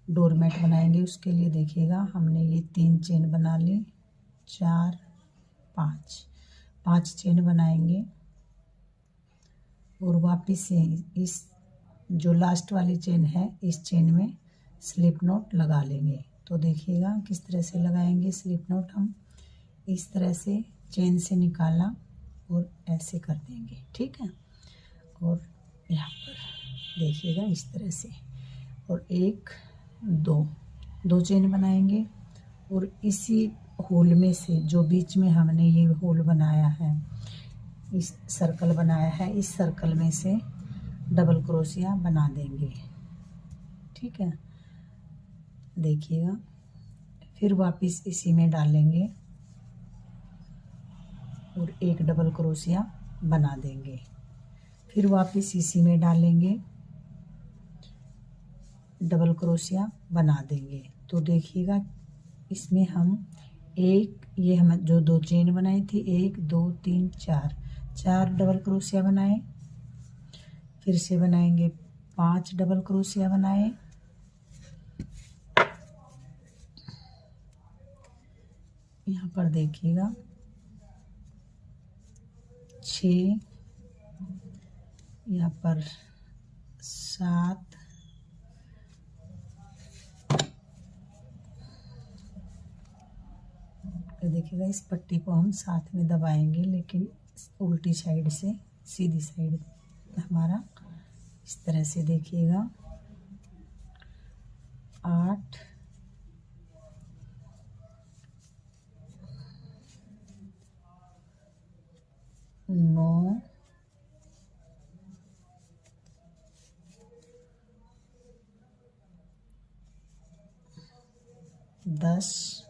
Doormat बनाएंगे। उसके लिए देखिएगा हमने ये 3 चेन बना ली, 4 5 चेन बनाएंगे और वापस से इस जो लास्ट वाली चेन है इस चेन में स्लिप नॉट लगा लेंगे। तो देखिएगा किस तरह से लगाएंगे स्लिप नॉट। हम इस तरह से चेन से निकाला और ऐसे कर देंगे, ठीक है। और यहाँ पर देखिएगा इस तरह से, और 1 2 चेन बनाएंगे और इसी होल में से जो बीच में हमने ये होल बनाया है, इस सर्कल बनाया है, इस सर्कल में से डबल क्रोशिया बना देंगे, ठीक है। देखिएगा फिर वापस इसी में डालेंगे और एक डबल क्रोशिया बना देंगे, फिर वापस इसी में डालेंगे, डबल क्रोशिया बना देंगे। तो देखिएगा इसमें हम ये हम जो 2 चेन बनाई थी, 1 2 3 4 डबल क्रोशिया बनाए, फिर से बनाएंगे 5 डबल क्रोशिया बनाए, यहाँ पर देखिएगा 6, यहाँ पर 7, देखिएगा इस पट्टी को हम साथ में दबाएंगे, लेकिन उल्टी साइड से सीधी साइड हमारा इस तरह से देखिएगा 8 9 10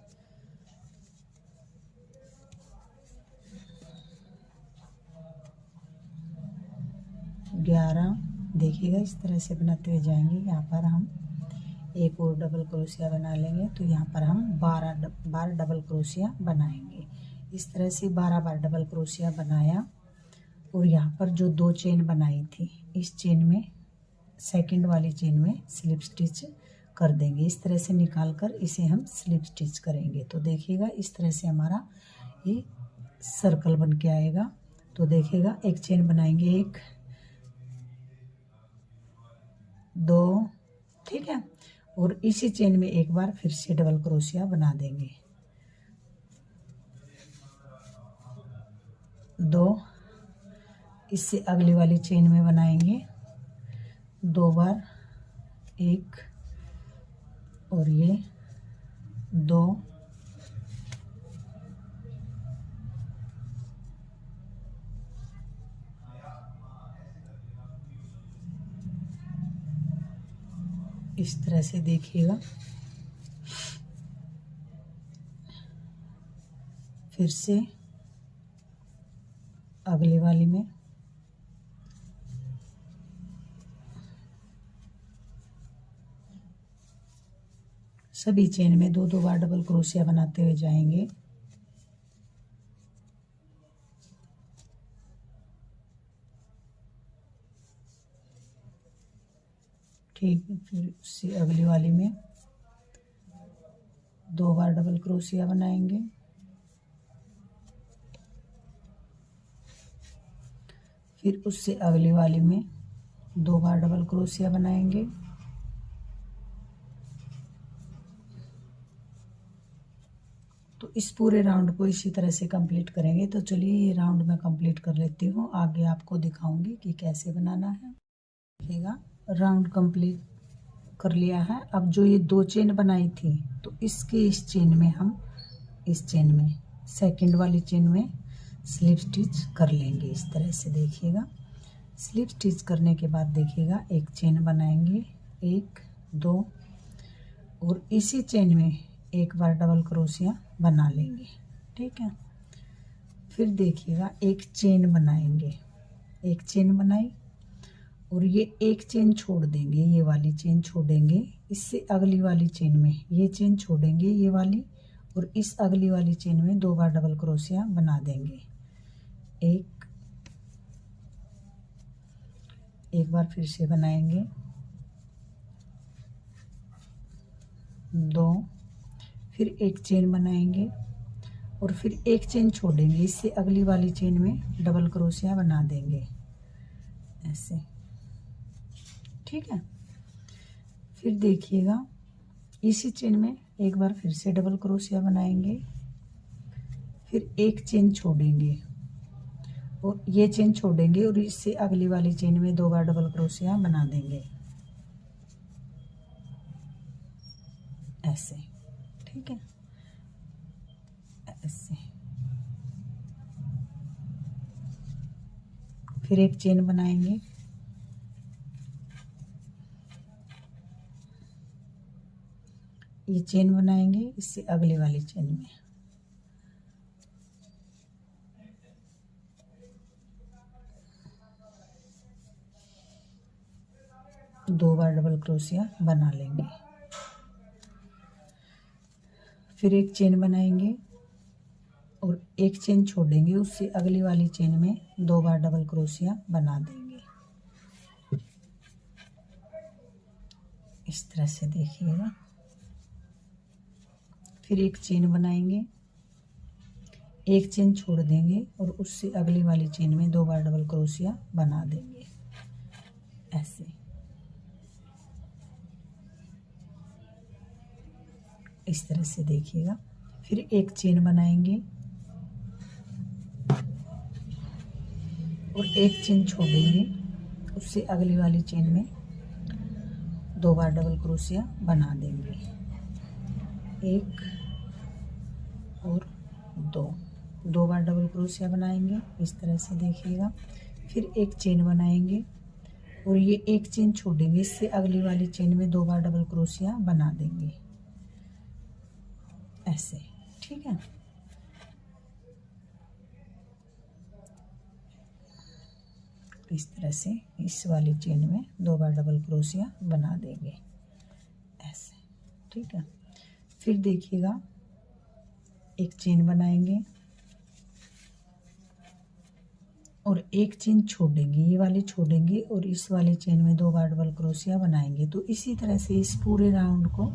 11। देखिएगा इस तरह से बनाते हुए जाएंगे। यहाँ पर हम एक और डबल क्रोशिया बना लेंगे, तो यहाँ पर हम 12 डबल क्रोशिया बनाएंगे। इस तरह से 12 बार डबल क्रोशिया बनाया और यहाँ पर जो 2 चेन बनाई थी इस चेन में सेकंड वाली चेन में स्लिप स्टिच कर देंगे। इस तरह से निकाल कर इसे हम स्लिप स्टिच करेंगे। तो देखिएगा इस तरह से हमारा ये सर्कल बन के आएगा। तो देखिएगा एक चेन बनाएंगे, 1 2, ठीक है, और इसी चेन में एक बार फिर से डबल क्रोशिया बना देंगे, 2, इससे अगली वाली चेन में बनाएंगे 2 बार, 1 और ये 2, इस तरह से देखिएगा। फिर से अगली वाली में सभी चेन में 2 बार डबल क्रोशिया बनाते हुए जाएंगे। ठीक, फिर उससे अगली वाली में 2 बार डबल क्रोशिया बनाएंगे, फिर उससे अगली वाली में 2 बार डबल क्रोशिया बनाएंगे, तो इस पूरे राउंड को इसी तरह से कंप्लीट करेंगे। तो चलिए ये राउंड मैं कंप्लीट कर लेती हूँ, आगे आपको दिखाऊंगी कि कैसे बनाना है। देखिएगा राउंड कंप्लीट कर लिया है। अब जो ये 2 चेन बनाई थी तो इसके इस चेन में हम इस चेन में सेकंड वाली चेन में स्लिप स्टिच कर लेंगे। इस तरह से देखिएगा स्लिप स्टिच करने के बाद देखिएगा एक चेन बनाएंगे, 1 2, और इसी चेन में एक बार डबल क्रोशिया बना लेंगे, ठीक है। फिर देखिएगा एक चेन बनाएंगे, एक चेन बनाई और ये एक चेन छोड़ देंगे, ये वाली चेन छोड़ेंगे, इससे अगली वाली चेन में ये चेन छोड़ेंगे ये वाली, और इस अगली वाली चेन में 2 बार डबल क्रोशिया बना देंगे। एक बार फिर से बनाएंगे, 2, फिर एक चेन बनाएंगे और फिर एक चेन छोड़ेंगे, इससे अगली वाली चेन में डबल क्रोशिया बना देंगे ऐसे, ठीक है। फिर देखिएगा इसी चेन में एक बार फिर से डबल क्रोशिया बनाएंगे, फिर एक चेन छोड़ेंगे और ये चेन छोड़ेंगे और इससे अगली वाली चेन में 2 बार डबल क्रोशिया बना देंगे ऐसे, ठीक है, ऐसे। फिर एक चेन बनाएंगे, ये चेन बनाएंगे इससे अगली वाली चेन में, दो बार डबल क्रोशिया बना लेंगे। फिर एक चेन बनाएंगे और एक चेन छोड़ेंगे, उससे अगली वाली चेन में 2 बार डबल क्रोशिया बना देंगे इस तरह से, देखिएगा। फिर एक चेन बनाएंगे, एक चेन छोड़ देंगे और उससे अगली वाली चेन में 2 बार डबल क्रोशिया बना देंगे ऐसे, इस तरह से, देखिएगा। फिर एक चेन बनाएंगे और एक चेन छोड़ेंगे, उससे अगली वाली चेन में 2 बार डबल क्रोशिया बना देंगे, 1 और 2 बार डबल क्रोशिया बनाएंगे इस तरह से, देखिएगा। फिर एक चेन बनाएंगे और ये एक चेन छोड़ेंगे, इससे अगली वाली चेन में 2 बार डबल क्रोशिया बना देंगे ऐसे, ठीक है। इस तरह से इस वाली चेन में 2 बार डबल क्रोशिया बना देंगे ऐसे, ठीक है। फिर देखिएगा एक चेन बनाएंगे और एक चेन छोड़ेंगे, ये वाली छोड़ेंगे और इस वाली चेन में 2 बार डबल क्रोशिया बनाएंगे। तो इसी तरह से इस पूरे राउंड को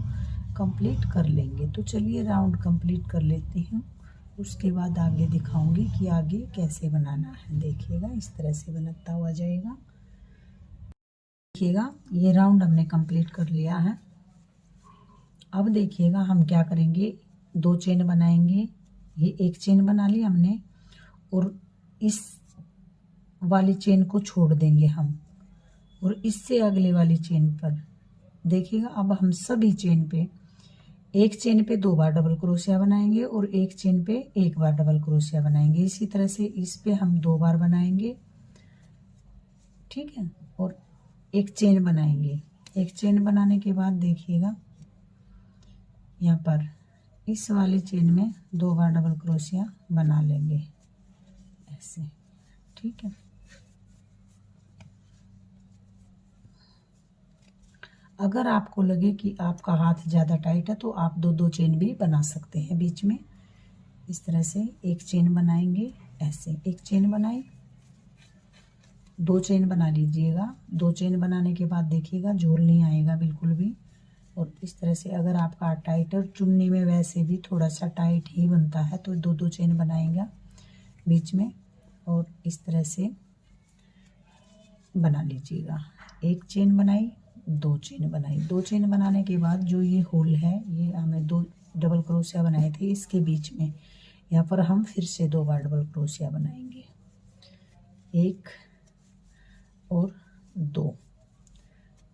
कंप्लीट कर लेंगे। तो चलिए राउंड कंप्लीट कर लेती हूँ, उसके बाद आगे दिखाऊंगी कि आगे कैसे बनाना है। देखिएगा इस तरह से बनता हुआ जाएगा। देखिएगा ये राउंड हमने कंप्लीट कर लिया है। अब देखिएगा हम क्या करेंगे, 2 चेन बनाएंगे, ये एक चेन बना ली हमने और इस वाली चेन को छोड़ देंगे हम और इससे अगले वाली चेन पर देखिएगा। अब हम सभी चेन पे, एक चेन पे 2 बार डबल क्रोशिया बनाएंगे और एक चेन पे 1 बार डबल क्रोशिया बनाएंगे। इसी तरह से इस पे हम 2 बार बनाएंगे, ठीक है, और एक चेन बनाएंगे। एक चेन बनाने के बाद देखिएगा यहाँ पर इस वाली चेन में 2 बार डबल क्रोशिया बना लेंगे ऐसे, ठीक है। अगर आपको लगे कि आपका हाथ ज़्यादा टाइट है तो आप 2-2 चेन भी बना सकते हैं बीच में। इस तरह से एक चेन बनाएंगे ऐसे, एक चेन बनाई, 2 चेन बना लीजिएगा। 2 चेन बनाने के बाद देखिएगा झोल नहीं आएगा बिल्कुल भी। और इस तरह से अगर आपका टाइटर चुन्नी में वैसे भी थोड़ा सा टाइट ही बनता है तो 2-2 चेन बनाएगा बीच में और इस तरह से बना लीजिएगा। एक चेन बनाई, 2 चेन बनाई। 2 चेन बनाने के बाद जो ये होल है, ये हमें 2 डबल क्रोशिया बनाए थे इसके बीच में, यहाँ पर हम फिर से 2 बार डबल क्रोशिया बनाएंगे, 1 और 2।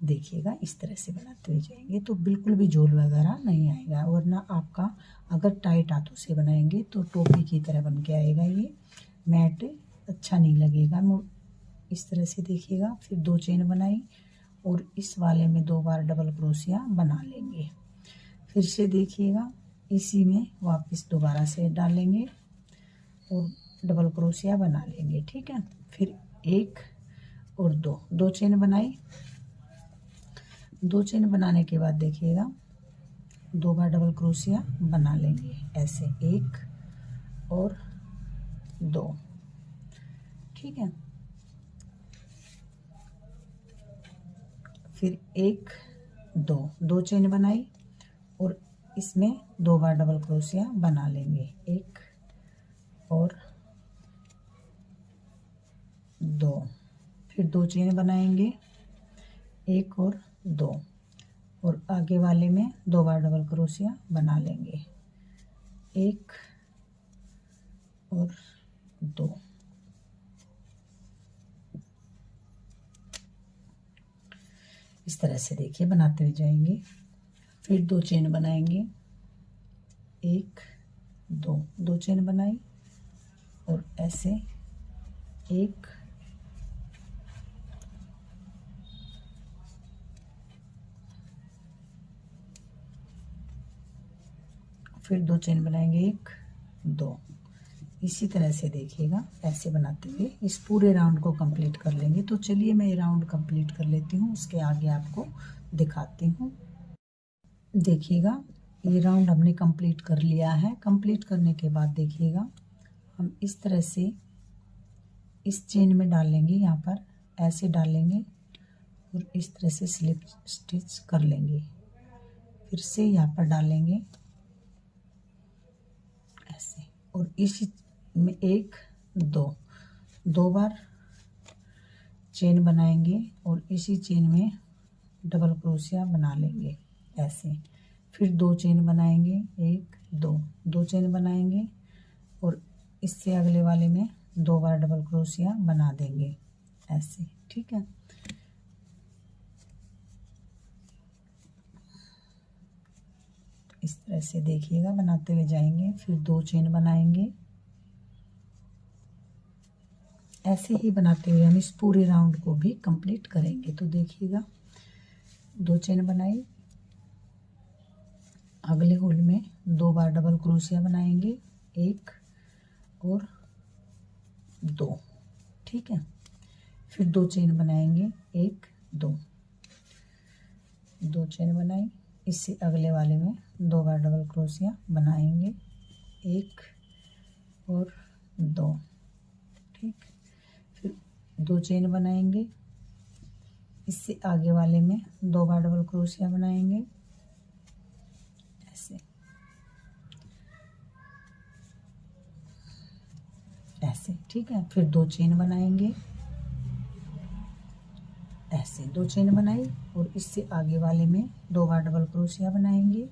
देखिएगा इस तरह से बनाते हुए जाएंगे तो बिल्कुल भी झोल वगैरह नहीं आएगा, वरना आपका अगर टाइट हाथों से बनाएंगे तो टोपी की तरह बन के आएगा, ये मैट अच्छा नहीं लगेगा। इस तरह से देखिएगा। फिर 2 चेन बनाई और इस वाले में 2 बार डबल क्रोशिया बना लेंगे। फिर से देखिएगा इसी में वापस दोबारा से डालेंगे और डबल क्रोशिया बना लेंगे, ठीक है। फिर 1 और 2 चेन बनाई। 2 चेन बनाने के बाद देखिएगा 2 बार डबल क्रोशिया बना लेंगे ऐसे, 1 और 2, ठीक है। फिर 1 2 चेन बनाई और इसमें 2 बार डबल क्रोशिया बना लेंगे, 1 और 2, फिर 2 चेन बनाएंगे, 1 और 2, और आगे वाले में 2 बार डबल क्रोशिया बना लेंगे, 1 और 2। इस तरह से देखिए बनाते हुए जाएंगे। फिर 2 चेन बनाएंगे, 1 2 चेन बनाई और ऐसे 1 फिर 2 चेन बनाएंगे, 1 2। इसी तरह से देखिएगा ऐसे बनाते हुए इस पूरे राउंड को कंप्लीट कर लेंगे। तो चलिए मैं ये राउंड कंप्लीट कर लेती हूँ, उसके आगे आपको दिखाती हूँ। देखिएगा ये राउंड हमने कंप्लीट कर लिया है। कंप्लीट करने के बाद देखिएगा हम इस तरह से इस चेन में डालेंगे, यहाँ पर ऐसे डालेंगे और इस तरह से स्लिप स्टिच कर लेंगे। फिर से यहाँ पर डालेंगे ऐसे, और इसी में 1 2 बार चेन बनाएंगे और इसी चेन में डबल क्रोशिया बना लेंगे ऐसे। फिर 2 चेन बनाएंगे, 1 2 चेन बनाएंगे और इससे अगले वाले में 2 बार डबल क्रोशिया बना देंगे ऐसे, ठीक है। इस तरह से देखिएगा बनाते हुए जाएंगे। फिर 2 चेन बनाएंगे, ऐसे ही बनाते हुए हम इस पूरे राउंड को भी कंप्लीट करेंगे। तो देखिएगा 2 चेन बनाई, अगले होल में 2 बार डबल क्रोशिया बनाएंगे, 1 और 2, ठीक है। फिर 2 चेन बनाएंगे, 1 2 चेन बनाई, इससे अगले वाले में 2 बार डबल क्रोशिया बनाएंगे, 1 और 2, ठीक। फिर 2 चेन बनाएंगे, इससे आगे वाले में 2 बार डबल क्रोशिया बनाएंगे ऐसे, ठीक है। फिर 2 चेन बनाएंगे ऐसे, 2 चेन बनाई और इससे आगे वाले में 2 बार डबल क्रोशिया बनाएंगे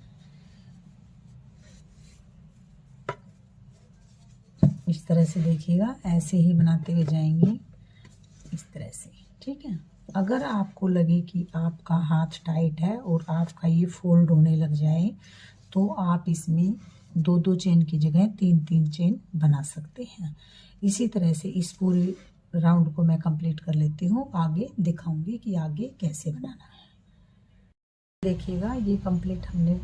इस तरह से। देखिएगा ऐसे ही बनाते हुए जाएंगे इस तरह से, ठीक है। अगर आपको लगे कि आपका हाथ टाइट है और आपका ये फोल्ड होने लग जाए तो आप इसमें 2 चेन की जगह 3 चेन बना सकते हैं। इसी तरह से इस पूरे राउंड को मैं कंप्लीट कर लेती हूँ, आगे दिखाऊंगी कि आगे कैसे बनाना है। देखिएगा ये कंप्लीट हमने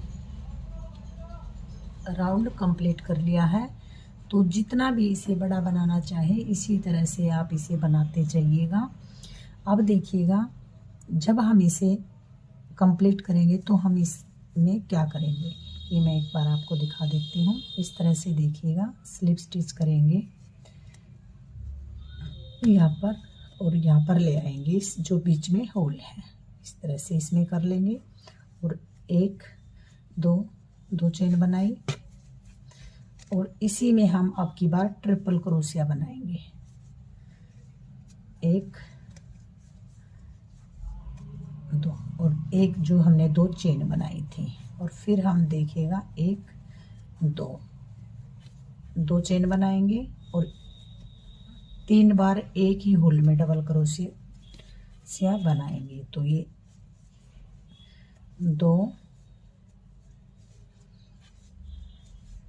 राउंड कंप्लीट कर लिया है। तो जितना भी इसे बड़ा बनाना चाहे इसी तरह से आप इसे बनाते जाइएगा। अब देखिएगा जब हम इसे कंप्लीट करेंगे तो हम इसमें क्या करेंगे ये मैं एक बार आपको दिखा देती हूँ। इस तरह से देखिएगा स्लिप स्टिच करेंगे यहाँ पर और यहाँ पर ले आएंगे, इस जो बीच में होल है इस तरह से इसमें कर लेंगे और 1 2 चेन बनाई और इसी में हम अब की बार ट्रिपल क्रोशिया बनाएंगे, 1 2 और 1 जो हमने 2 चेन बनाई थी और फिर हम देखिएगा 1 2 चेन बनाएंगे और 3 बार एक ही होल में डबल क्रोशिया बनाएंगे। तो ये 2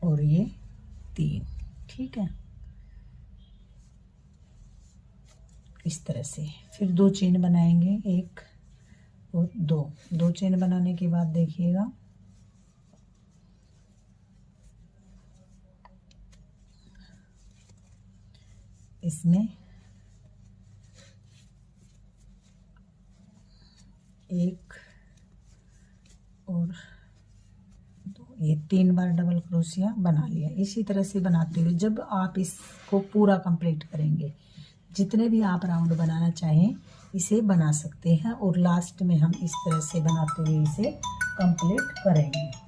और ये 3, ठीक है। इस तरह से फिर 2 चेन बनाएंगे, 1 और 2 चेन बनाने के बाद देखिएगा इसमें 1 और 2 ये 3 बार डबल क्रोशिया बना लिया। इसी तरह से बनाते हुए जब आप इसको पूरा कंप्लीट करेंगे, जितने भी आप राउंड बनाना चाहें इसे बना सकते हैं और लास्ट में हम इस तरह से बनाते हुए इसे कंप्लीट करेंगे।